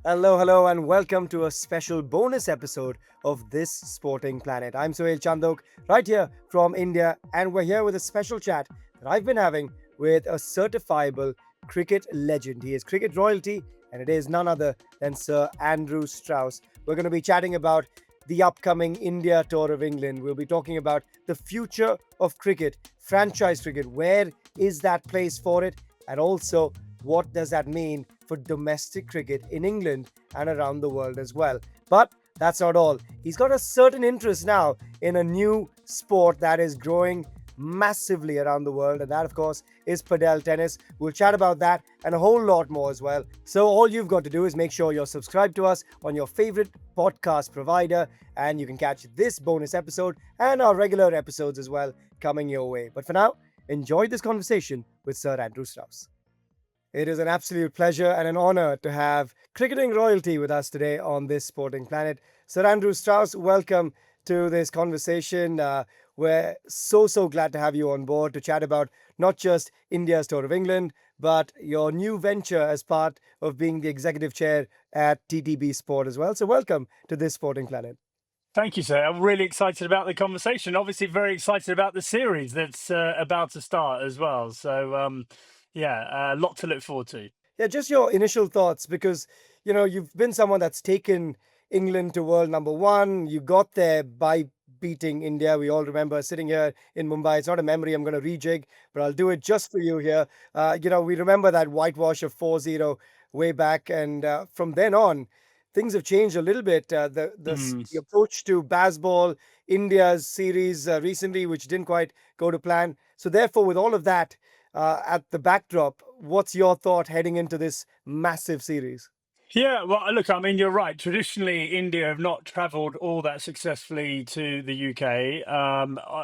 Hello, hello, and welcome to a special bonus episode of This Sporting Planet. I'm Suhail Chandok, right here from India, and we're here with a special chat that I've been having with a certifiable cricket legend. He is cricket royalty, and it is none other than Sir Andrew Strauss. We're going to be chatting about the upcoming India tour of England. We'll be talking about the future of cricket, franchise cricket. Where is that place for it? And also, what does that mean for domestic cricket in England and around the world as well? But that's not all. He's got a certain interest now in a new sport that is growing massively around the world, and that, of course, is Padel tennis. We'll chat about that and a whole lot more as well. So, all you've got to do is make sure you're subscribed to us on your favorite podcast provider, and you can catch this bonus episode and our regular episodes as well coming your way. But for now, enjoy this conversation with Sir Andrew Strauss. It is an absolute pleasure and an honor to have cricketing royalty with us today on This Sporting Planet. Sir Andrew Strauss, welcome to this conversation. We're so glad to have you on board to chat about not just India's Tour of England, but your new venture as part of being the executive chair at TTB Sport as well. So, welcome to This Sporting Planet. Thank you, sir. I'm really excited about the conversation. Obviously, very excited about the series that's about to start as well. So, yeah, a lot to look forward to. Yeah, just your initial thoughts because you've been someone that's taken England to world number one. You got there by beating India. We all remember sitting here in Mumbai. It's not a memory I'm going to rejig, but I'll do it just for you here. We remember that whitewash of 4-0 way back, and from then on, things have changed a little bit. Mm. The approach to Bazball, India's series recently, which didn't quite go to plan. So therefore, with all of that at the backdrop, what's your thought heading into this massive series? Yeah, well, look, I mean, you're right. Traditionally, India have not travelled all that successfully to the UK.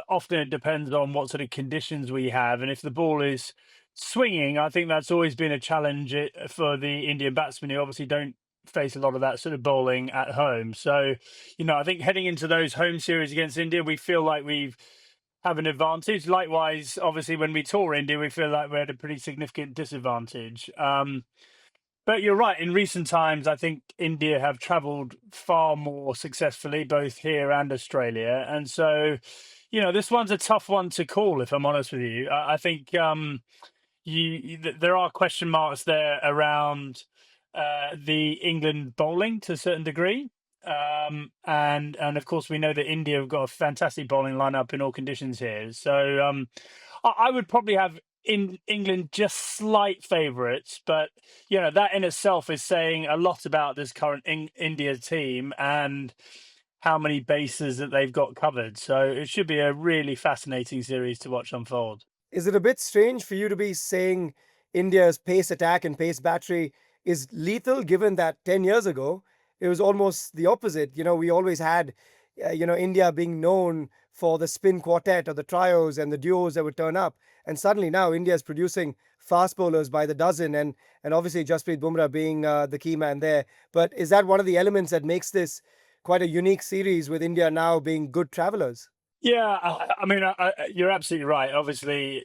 Often it depends on what sort of conditions we have. And if the ball is swinging, I think that's always been a challenge for the Indian batsmen who obviously don't face a lot of that sort of bowling at home. So, I think heading into those home series against India, we feel like we've have an advantage. Likewise, obviously, when we tour India, we feel like we're at a pretty significant disadvantage. But you're right. In recent times, I think India have travelled far more successfully, both here and Australia. And so, this one's a tough one to call, if I'm honest with you. I think there are question marks there around the England bowling to a certain degree. And of course, we know that India have got a fantastic bowling lineup in all conditions here. So I would probably have in England just slight favourites, but that in itself is saying a lot about this current India team and how many bases that they've got covered. So it should be a really fascinating series to watch unfold. Is it a bit strange for you to be saying India's pace attack and pace battery is lethal, given that 10 years ago it was almost the opposite? We always had, India being known for the spin quartet or the trios and the duos that would turn up. And suddenly now India is producing fast bowlers by the dozen, and obviously Jasprit Bumrah being the key man there. But is that one of the elements that makes this quite a unique series with India now being good travelers? Yeah, I mean, you're absolutely right. Obviously,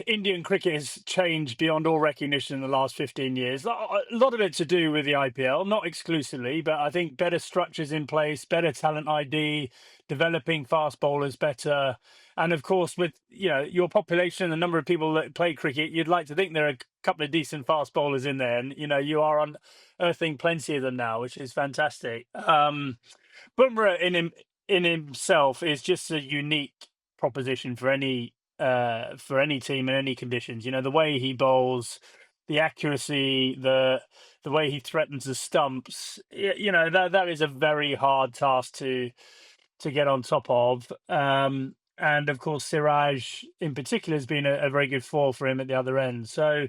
Indian cricket has changed beyond all recognition in the last 15 years. A lot of it to do with the IPL, not exclusively, but I think better structures in place, better talent ID, developing fast bowlers better. And of course, with your population, the number of people that play cricket, you'd like to think there are a couple of decent fast bowlers in there, and you are unearthing plenty of them now, which is fantastic. Bumrah in himself is just a unique proposition for any team in any conditions. The way he bowls, the accuracy, the way he threatens the stumps. That is a very hard task to get on top of. And of course, Siraj in particular has been a very good fall for him at the other end. So,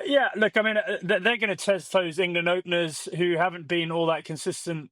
yeah, look, I mean, they're going to test those England openers who haven't been all that consistent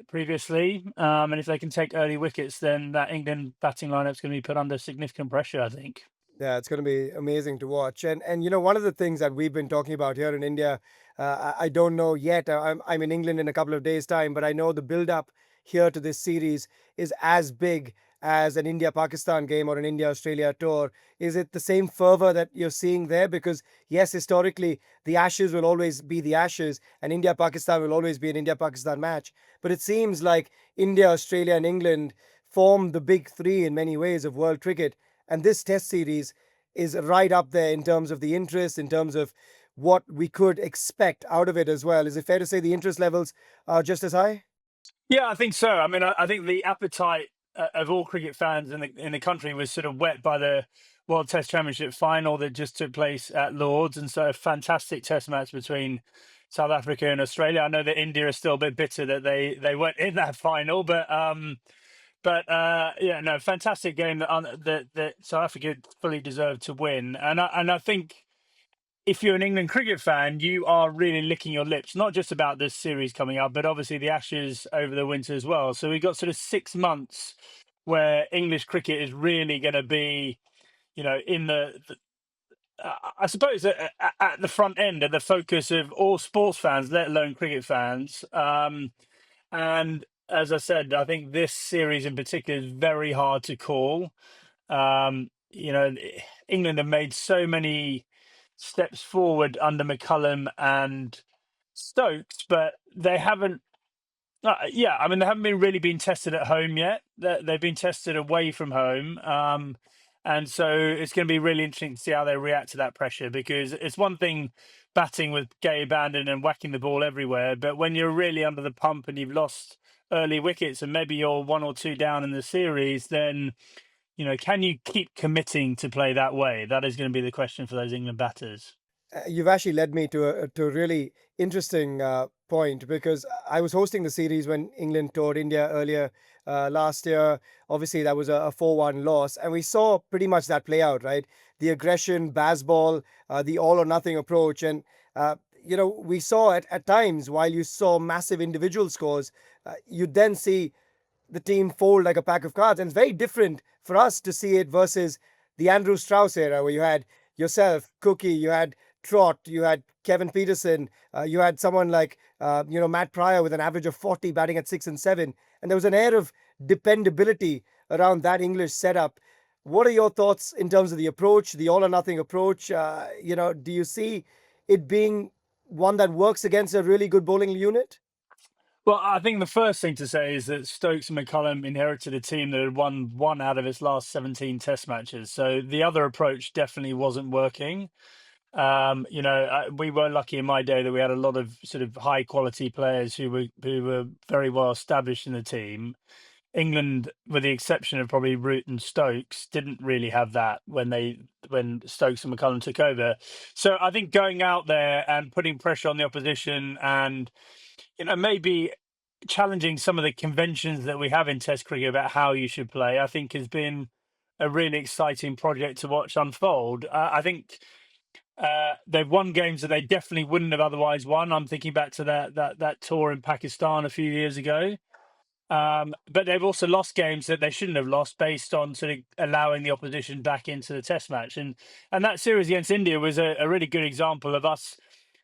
previously. And if they can take early wickets, then that England batting lineup's going to be put under significant pressure, I think. Yeah, it's going to be amazing to watch. And one of the things that we've been talking about here in India, I don't know yet. I'm in England in a couple of days' time, but I know the build up here to this series is as big as an India Pakistan game or an India Australia tour? Is it the same fervor that you're seeing there? Because, yes, historically, the Ashes will always be the Ashes, and India Pakistan will always be an India Pakistan match. But it seems like India, Australia, and England form the big three in many ways of world cricket. And this test series is right up there in terms of the interest, in terms of what we could expect out of it as well. Is it fair to say the interest levels are just as high? Yeah, I think so. I mean, I think the appetite of all cricket fans in the country was sort of whet by the World Test Championship final that just took place at Lords, and so a fantastic Test match between South Africa and Australia. I know that India is still a bit bitter that they weren't in that final, but yeah, no, fantastic game that South Africa fully deserved to win, and I think if you're an England cricket fan, you are really licking your lips, not just about this series coming up, but obviously the Ashes over the winter as well. So we've got sort of 6 months where English cricket is really going to be, in I suppose at the front end of the focus of all sports fans, let alone cricket fans. And as I said, I think this series in particular is very hard to call. England have made so many steps forward under McCullum and Stokes, but they haven't. Yeah, I mean they haven't been really been tested at home yet. They've been tested away from home, and so it's going to be really interesting to see how they react to that pressure. Because it's one thing batting with gay abandon and whacking the ball everywhere, but when you're really under the pump and you've lost early wickets and maybe you're one or two down in the series, then can you keep committing to play that way? That is going to be the question for those England batters. You've actually led me to a really interesting point because I was hosting the series when England toured India earlier last year. Obviously, that was a 4-1 loss, and we saw pretty much that play out, right? The aggression, Bazball, the all or nothing approach, and we saw at times while you saw massive individual scores, you then see the team fold like a pack of cards. And it's very different for us to see it versus the Andrew Strauss era, where you had yourself, Cookie, you had Trott, you had Kevin Peterson, you had someone like Matt Pryor with an average of 40 batting at 6 and 7, and there was an air of dependability around that English setup. What are your thoughts in terms of the approach, the all or nothing approach? Do you see it being one that works against a really good bowling unit? Well, I think the first thing to say is that Stokes and McCullum inherited a team that had won one out of its last 17 Test matches. So the other approach definitely wasn't working. We were lucky in my day that we had a lot of sort of high quality players who were very well established in the team. England, with the exception of probably Root and Stokes, didn't really have that when Stokes and McCullum took over. So I think going out there and putting pressure on the opposition and maybe challenging some of the conventions that we have in Test cricket about how you should play, I think has been a really exciting project to watch unfold. I think they've won games that they definitely wouldn't have otherwise won. I'm thinking back to that tour in Pakistan a few years ago. But they've also lost games that they shouldn't have lost based on sort of allowing the opposition back into the Test match. And that series against India was a really good example of us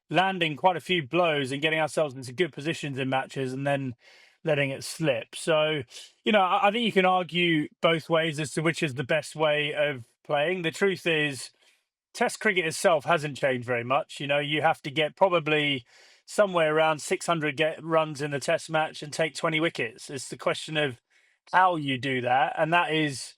landing quite a few blows and getting ourselves into good positions in matches and then letting it slip. So, I think you can argue both ways as to which is the best way of playing. The truth is, Test cricket itself hasn't changed very much. You have to get probably somewhere around 600 runs in the Test match and take 20 wickets. It's the question of how you do that, and that is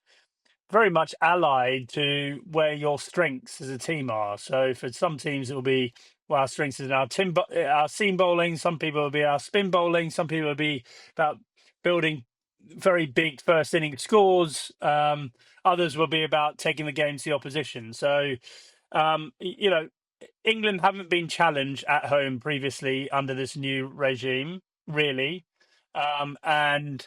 very much allied to where your strengths as a team are. So for some teams, it will be, well, our strengths is in our seam bowling. Some people will be our spin bowling. Some people will be about building very big first inning scores. Others will be about taking the game to the opposition. So, um, you know, England haven't been challenged at home previously under this new regime, really. And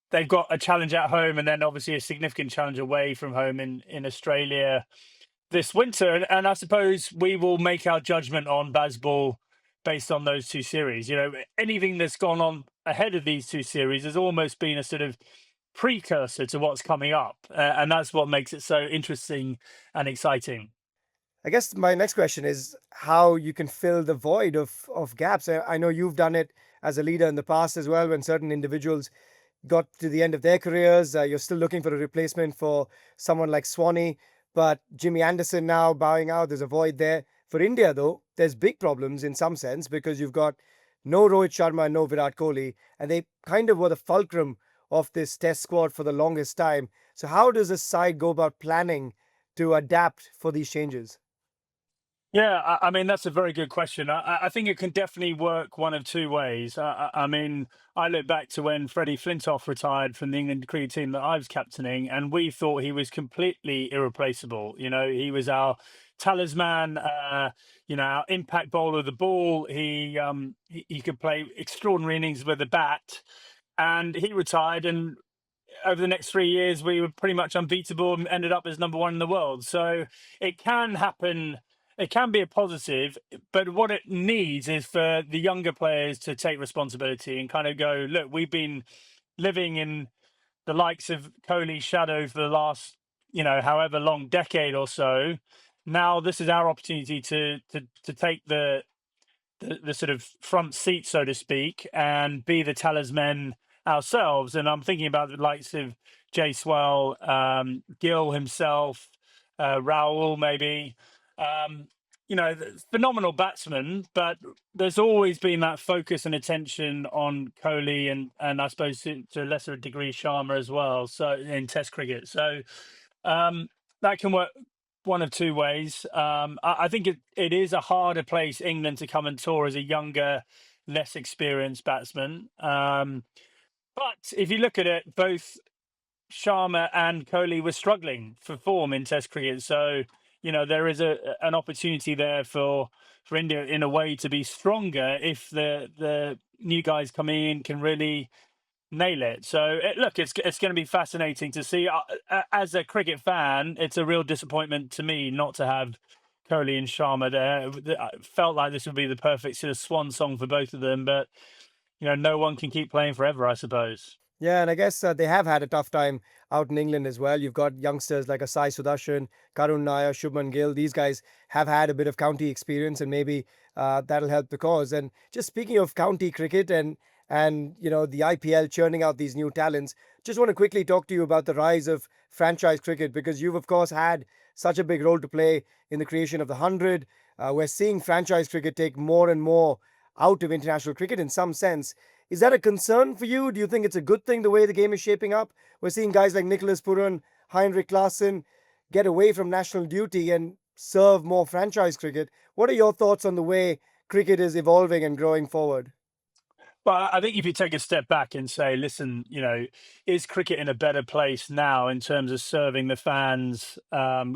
they've got a challenge at home and then obviously a significant challenge away from home in Australia this winter. And I suppose we will make our judgment on Bazball based on those two series. Anything that's gone on ahead of these two series has almost been a sort of precursor to what's coming up. And that's what makes it so interesting and exciting. I guess my next question is how you can fill the void of gaps. I know you've done it as a leader in the past as well when certain individuals got to the end of their careers. You're still looking for a replacement for someone like Swanee, but Jimmy Anderson now bowing out. There's a void there. For India, though, there's big problems in some sense because you've got no Rohit Sharma, no Virat Kohli, and they kind of were the fulcrum of this test squad for the longest time. So, how does a side go about planning to adapt for these changes? Yeah, I mean that's a very good question. I think it can definitely work one of two ways. I mean, I look back to when Freddie Flintoff retired from the England cricket team that I was captaining, and we thought he was completely irreplaceable. You know, he was our talisman. Our impact bowler of the ball. He could play extraordinary innings with the bat, and he retired, and over the next 3 years, we were pretty much unbeatable and ended up as number one in the world. So it can happen. It can be a positive, but what it needs is for the younger players to take responsibility and kind of go, look, we've been living in the likes of Kohli's shadow for the last, however long decade or so. Now this is our opportunity to take the sort of front seat, so to speak, and be the talisman ourselves. And I'm thinking about the likes of Jay Swell, Gill himself, Raoul, maybe. Phenomenal batsman, but there's always been that focus and attention on Kohli and I suppose to a lesser degree Sharma as well. So in Test cricket, so that can work one of two ways. I think it is a harder place England to come and tour as a younger, less experienced batsman. But if you look at it, both Sharma and Kohli were struggling for form in Test cricket. So there is an opportunity there for India in a way to be stronger if the new guys coming in can really nail it. So look, it's going to be fascinating to see. As a cricket fan, it's a real disappointment to me not to have Kohli and Sharma there. I felt like this would be the perfect sort of swan song for both of them, but no one can keep playing forever, I suppose. Yeah, and I guess they have had a tough time out in England as well. You've got youngsters like Asai Sudarshan, Karun Nair, Shubman Gill. These guys have had a bit of county experience, and maybe that'll help the cause. And just speaking of county cricket and the IPL churning out these new talents, just want to quickly talk to you about the rise of franchise cricket because you've of course had such a big role to play in the creation of the hundred. We're seeing franchise cricket take more and more out of international cricket in some sense. Is that a concern for you? Do you think it's a good thing the way the game is shaping up? We're seeing guys like Nicholas Puran, Heinrich Klaassen get away from national duty and serve more franchise cricket. What are your thoughts on the way cricket is evolving and growing forward? But I think if you take a step back and say, listen, is cricket in a better place now in terms of serving the fans,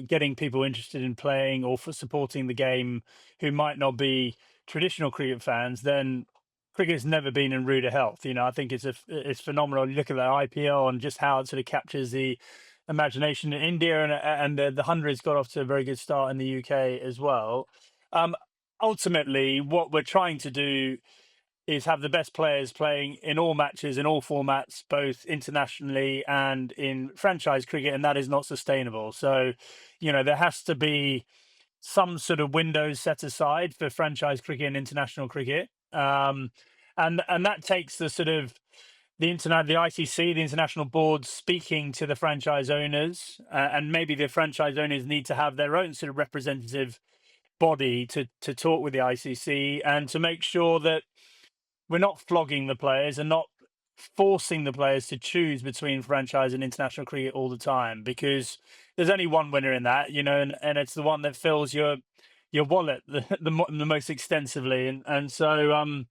getting people interested in playing or for supporting the game who might not be traditional cricket fans, then cricket has never been in ruder health. I think it's phenomenal. You look at the IPL and just how it sort of captures the imagination in India, and the hundreds got off to a very good start in the UK as well. Um, Ultimately, what we're trying to do is have the best players playing in all matches, in all formats, both internationally and in franchise cricket, and that is not sustainable. So, there has to be some sort of windows set aside for franchise cricket and international cricket, and that takes the sort of the ICC, the international board, speaking to the franchise owners, and maybe the franchise owners need to have their own sort of representative body to talk with the ICC and to make sure that we're not flogging the players and not forcing the players to choose between franchise and international cricket all the time, because there's only one winner in that, and it's the one that fills your wallet the most extensively. And so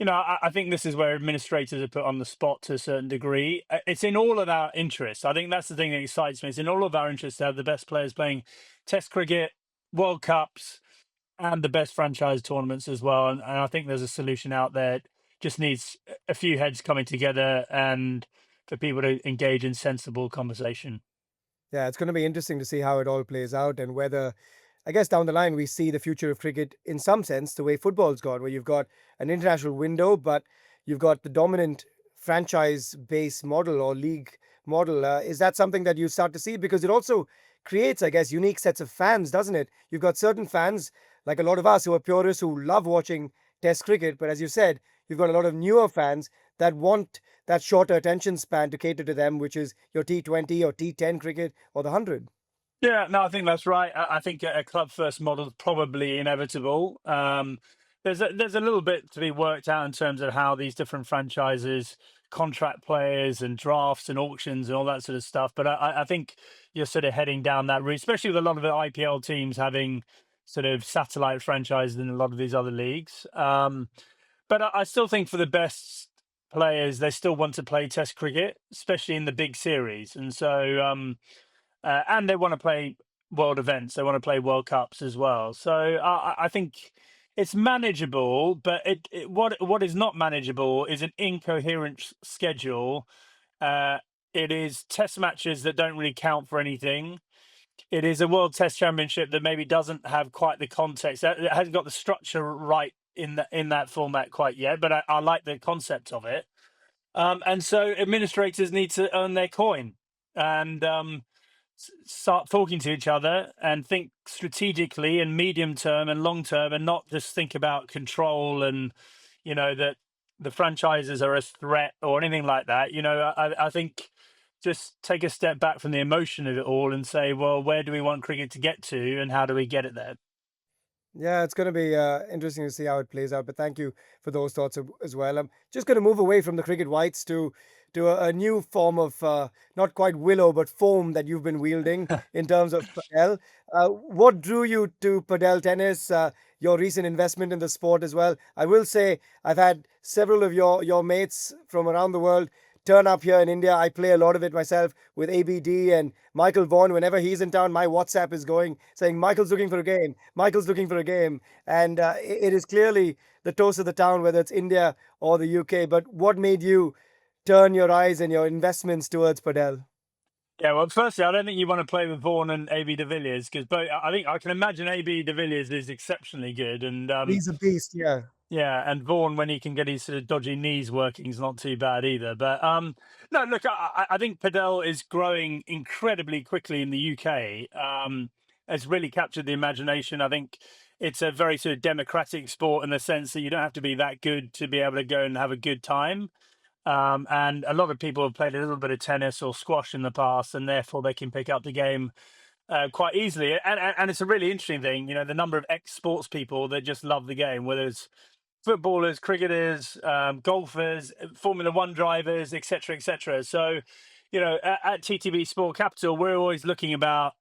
I think this is where administrators are put on the spot to a certain degree. It's in all of our interests. I think that's the thing that excites me. It's in all of our interests to have the best players playing Test cricket, World Cups, and the best franchise tournaments as well. And I think there's a solution out there. It just needs a few heads coming together and for people to engage in sensible conversation. Yeah, it's going to be interesting to see how it all plays out and whether, I guess, down the line we see the future of cricket in some sense the way football's gone, where you've got an international window, but you've got the dominant franchise base model or league model. Is that something that you start to see? Because it also creates, I guess, unique sets of fans, doesn't it? You've got certain fans, like a lot of us who are purists who love watching Test cricket, but as you said, you've got a lot of newer fans that want that shorter attention span to cater to them, which is your T20 or T10 cricket or the 100. Yeah, no, I think that's right. I think a club first model is probably inevitable. There's a little bit to be worked out in terms of how these different franchises contract players and drafts and auctions and all that sort of stuff. But I think you're sort of heading down that route, especially with a lot of the IPL teams having sort of satellite franchises in a lot of these other leagues. But I still think for the best players, they still want to play Test cricket, especially in the big series, and they want to play world events. They want to play World Cups as well. So I think it's manageable, but what is not manageable is an incoherent schedule. Uh, it is test matches that don't really count for anything. It is a World Test Championship that maybe doesn't have quite the context. It hasn't got the structure right in that format quite yet. But I like the concept of it. And so administrators need to earn their coin and start talking to each other and think strategically and medium term and long term, and not just think about control and that the franchises are a threat or anything like that. I think just take a step back from the emotion of it all and say, well, where do we want cricket to get to and how do we get it there? Yeah, it's going to be interesting to see how it plays out. But thank you for those thoughts as well. I'm just going to move away from the cricket whites to a new form of not quite willow but foam that you've been wielding in terms of padel. What drew you to padel tennis? Your recent investment in the sport as well. I will say I've had several of your mates from around the world turn up here in India. I play a lot of it myself with ABD and Michael Vaughan. Whenever he's in town, my WhatsApp is going saying, Michael's looking for a game. Michael's looking for a game. And it is clearly the toast of the town, whether it's India or the UK. But what made you turn your eyes and your investments towards Padel? Yeah, well, firstly, I don't think you want to play with Vaughan and AB de Villiers because both. I think I can imagine AB de Villiers is exceptionally good, and He's a beast, yeah. yeah, and Vaughan, when he can get his sort of dodgy knees working, is not too bad either. But no, look, I think Padel is growing incredibly quickly in the UK. It's really captured the imagination. I think it's a very sort of democratic sport in the sense that you don't have to be that good to be able to go and have a good time. And a lot of people have played a little bit of tennis or squash in the past, and therefore they can pick up the game quite easily. And it's a really interesting thing, the number of ex sports people that just love the game, whether it's footballers, cricketers, golfers, Formula One drivers, etc., etc. So, at TTB Sport Capital, we're always looking about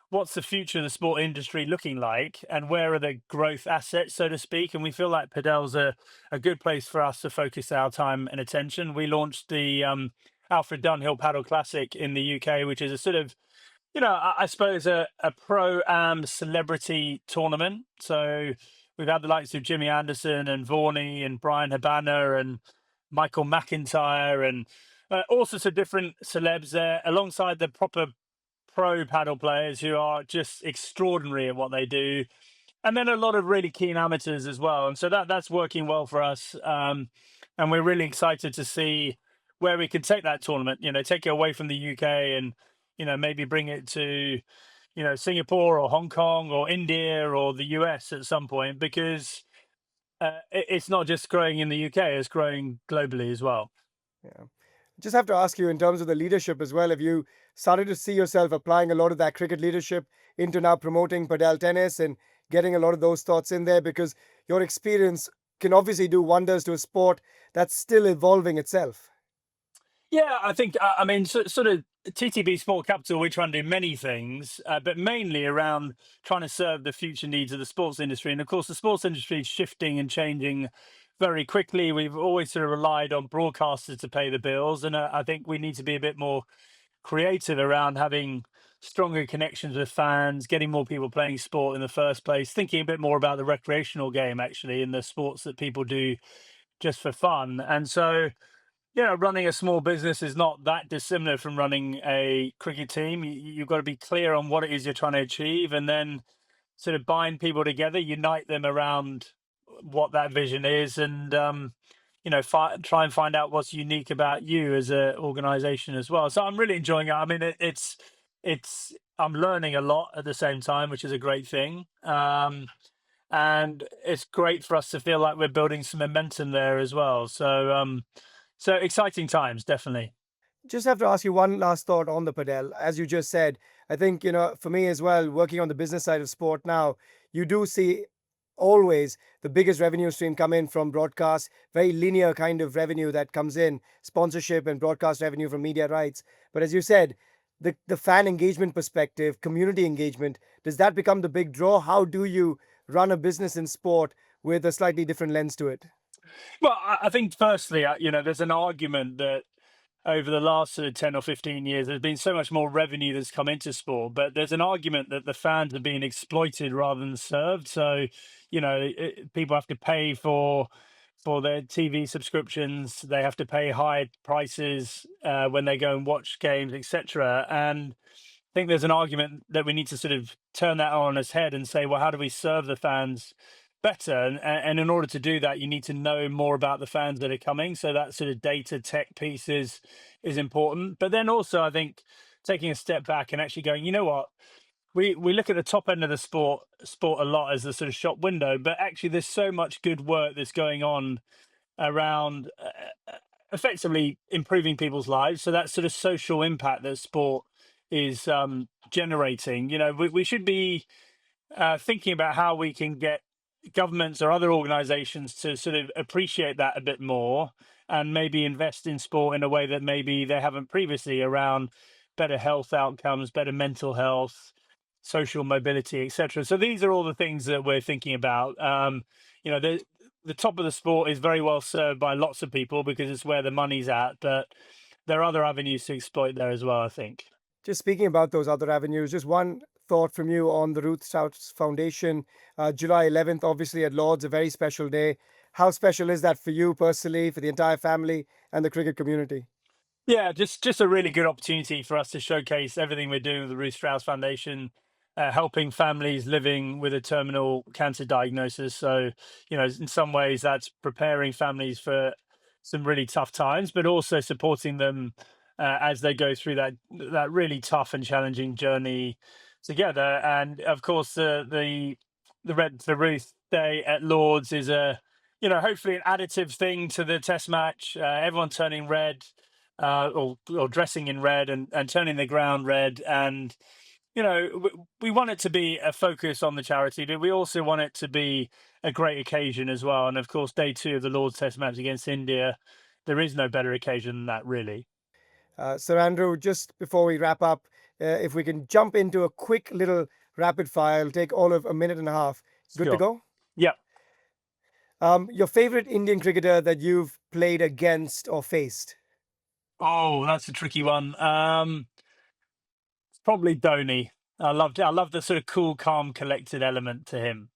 what's the future of the sport industry looking like and where are the growth assets, so to speak. And we feel like Padel's a good place for us to focus our time and attention. We launched the Alfred Dunhill Paddle Classic in the UK, which is a sort of I suppose a pro am celebrity tournament. So we've had the likes of Jimmy Anderson and Varney and Brian Habana and Michael McIntyre and all sorts of different celebs there, alongside the proper pro paddle players who are just extraordinary at what they do, and then a lot of really keen amateurs as well. And so that's working well for us. And we're really excited to see where we can take that tournament. Take it away from the UK and maybe bring it to Singapore or Hong Kong or India or the US at some point, because it's not just growing in the UK; it's growing globally as well. Yeah. Just have to ask you in terms of the leadership as well. Have you started to see yourself applying a lot of that cricket leadership into now promoting padel tennis and getting a lot of those thoughts in there? Because your experience can obviously do wonders to a sport that's still evolving itself. Yeah, I think I mean sort of TTB Sport Capital. We're trying to do many things, but mainly around trying to serve the future needs of the sports industry. And of course, the sports industry is shifting and changing very quickly. We've always sort of relied on broadcasters to pay the bills, and I think we need to be a bit more creative around having stronger connections with fans, getting more people playing sport in the first place, thinking a bit more about the recreational game actually in the sports that people do just for fun. And so running a small business is not that dissimilar from running a cricket team. You've got to be clear on what it is you're trying to achieve, and then sort of bind people together, unite them around what that vision is, and try and find out what's unique about you as an organization as well. So I'm really enjoying it. I mean, it's I'm learning a lot at the same time, which is a great thing. and it's great for us to feel like we're building some momentum there as well. So exciting times, definitely. Just have to ask you one last thought on the padel. As you just said, I think, for me as well, working on the business side of sport now, you do see always the biggest revenue stream come in from broadcast, very linear kind of revenue that comes in, sponsorship and broadcast revenue from media rights. But as you said, the fan engagement perspective, community engagement, does that become the big draw? How do you run a business in sport with a slightly different lens to it? Well, I think firstly, there's an argument that over the last sort of 10 or 15 years, there's been so much more revenue that's come into sport, but there's an argument that the fans are being exploited rather than served. So, people have to pay for their TV subscriptions. They have to pay high prices when they go and watch games, etc. And think there's an argument that we need to sort of turn that on its head and say, well, how do we serve the fans better? And in order to do that, you need to know more about the fans that are coming. So that sort of data tech piece is important. But then also, I think taking a step back and actually going, you know what? We look at the top end of the sport a lot as the sort of shop window, but actually there's so much good work that's going on around effectively improving people's lives. So that sort of social impact that sport is generating. We should be thinking about how we can get governments or other organizations to sort of appreciate that a bit more and maybe invest in sport in a way that maybe they haven't previously around better health outcomes, better mental health, social mobility, etc. So these are all the things that we're thinking about. The top of the sport is very well served by lots of people because it's where the money's at, but there are other avenues to exploit there as well, I think. Just speaking about those other avenues, just one thought from you on the Ruth Strauss Foundation. July 11th, obviously at Lord's, a very special day. How special is that for you personally, for the entire family, and the cricket community? Yeah, just a really good opportunity for us to showcase everything we're doing with the Ruth Strauss Foundation, helping families living with a terminal cancer diagnosis. So, in some ways, that's preparing families for some really tough times, but also supporting them as they go through that really tough and challenging journey together. And of course, the Ruth Day at Lords is hopefully an additive thing to the Test match. Everyone turning red or dressing in red and turning the ground red. And, we want it to be a focus on the charity, but we also want it to be a great occasion as well. And of course, day two of the Lord's Test match against India, there is no better occasion than that, really. Sir Andrew, just before we wrap up, if we can jump into a quick little rapid fire, it'll take all of a minute and a half. Good to Sure. go? Yeah. Your favorite Indian cricketer that you've played against or faced? Oh, that's a tricky one. Probably Dhoni. I love the sort of cool, calm, collected element to him.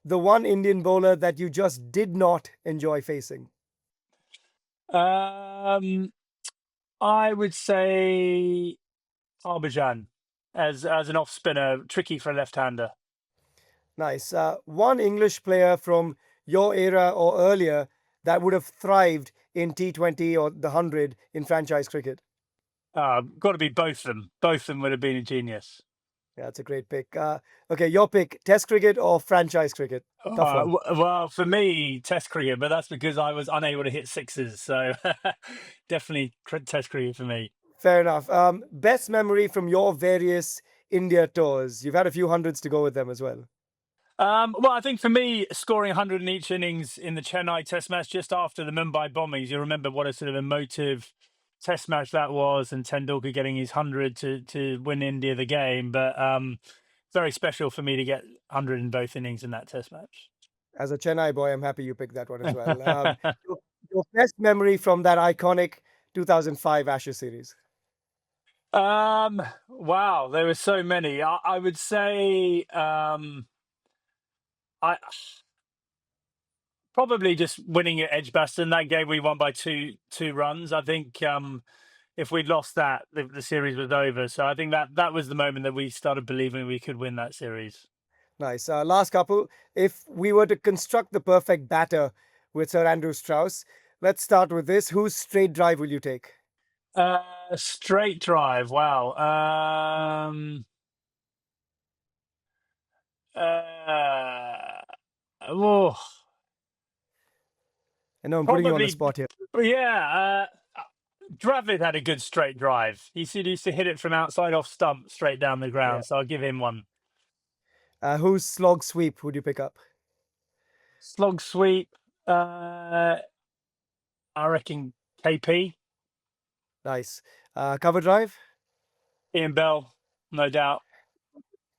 The one Indian bowler that you just did not enjoy facing? Um, I would say Harbhajan as an off spinner, tricky for a left hander. Nice. One English player from your era or earlier that would have thrived in T20 or the 100 in franchise cricket. Got to be both of them. Both of them would have been a genius. Yeah, that's a great pick. Okay, your pick, Test cricket or franchise cricket? Tough one. Well, for me, Test cricket, but that's because I was unable to hit sixes. So definitely Test cricket for me. Fair enough. Best memory from your various India tours? You've had a few hundreds to go with them as well. Well, I think for me, scoring 100 in each innings in the Chennai Test match just after the Mumbai bombings, you remember what a sort of emotive Test match that was, and Tendulkar getting his 100 to win India the game. But very special for me to get 100 in both innings in that Test match. As a Chennai boy, I'm happy you picked that one as well. Your best memory from that iconic 2005 Ashes series? Wow, there were so many. I would say I probably just winning at Edgbaston. That game we won by two runs. I think if we'd lost that, the series was over. So I think that was the moment that we started believing we could win that series. Nice. Last couple. If we were to construct the perfect batter with Sir Andrew Strauss, let's start with this. Whose straight drive will you take? Straight drive. Wow. Uh, Oh, I know I'm putting you on the probably, spot here. yeah. Dravid had a good straight drive. Used to hit it from outside off stump straight down the Yeah. ground. So I'll give him one. Whose slog sweep would you pick up? Slog sweep. I reckon KP, Nice. Cover drive? Ian Bell, no doubt.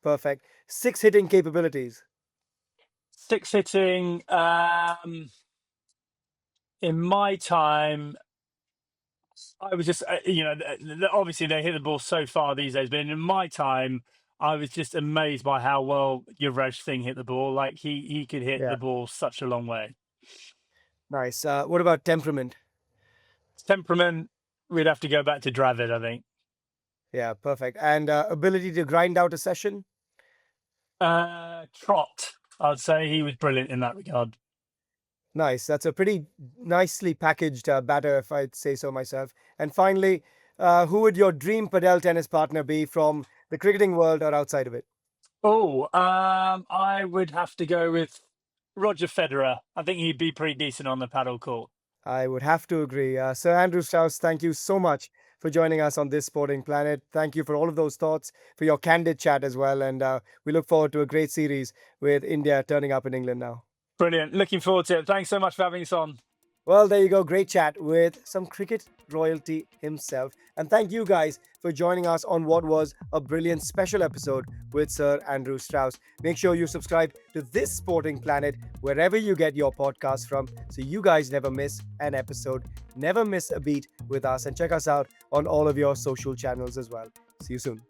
Perfect. Six hitting capabilities? Six hitting. In my time, I was just, obviously they hit the ball so far these days, but in my time, I was just amazed by how well Yuvraj Singh hit the ball. Like he could hit Yeah. the ball such a long way. Nice. What about temperament? Temperament, we'd have to go back to Dravid, I think. Yeah, perfect. And ability to grind out a session? Trot, I'd say he was brilliant in that regard. Nice. That's a pretty nicely packaged batter, if I'd say so myself. And finally, who would your dream Padel tennis partner be from the cricketing world or outside of it? Oh, I would have to go with Roger Federer. I think he'd be pretty decent on the paddle court. I would have to agree. Sir Andrew Strauss, thank you so much for joining us on this Sporting Planet. Thank you for all of those thoughts, for your candid chat as well. And we look forward to a great series with India turning up in England now. Brilliant. Looking forward to it. Thanks so much for having us on. Well, there you go. Great chat with some cricket royalty himself. And thank you guys for joining us on what was a brilliant special episode with Sir Andrew Strauss. Make sure you subscribe to this Sporting Planet wherever you get your podcasts from so you guys never miss an episode, never miss a beat with us, and check us out on all of your social channels as well. See you soon.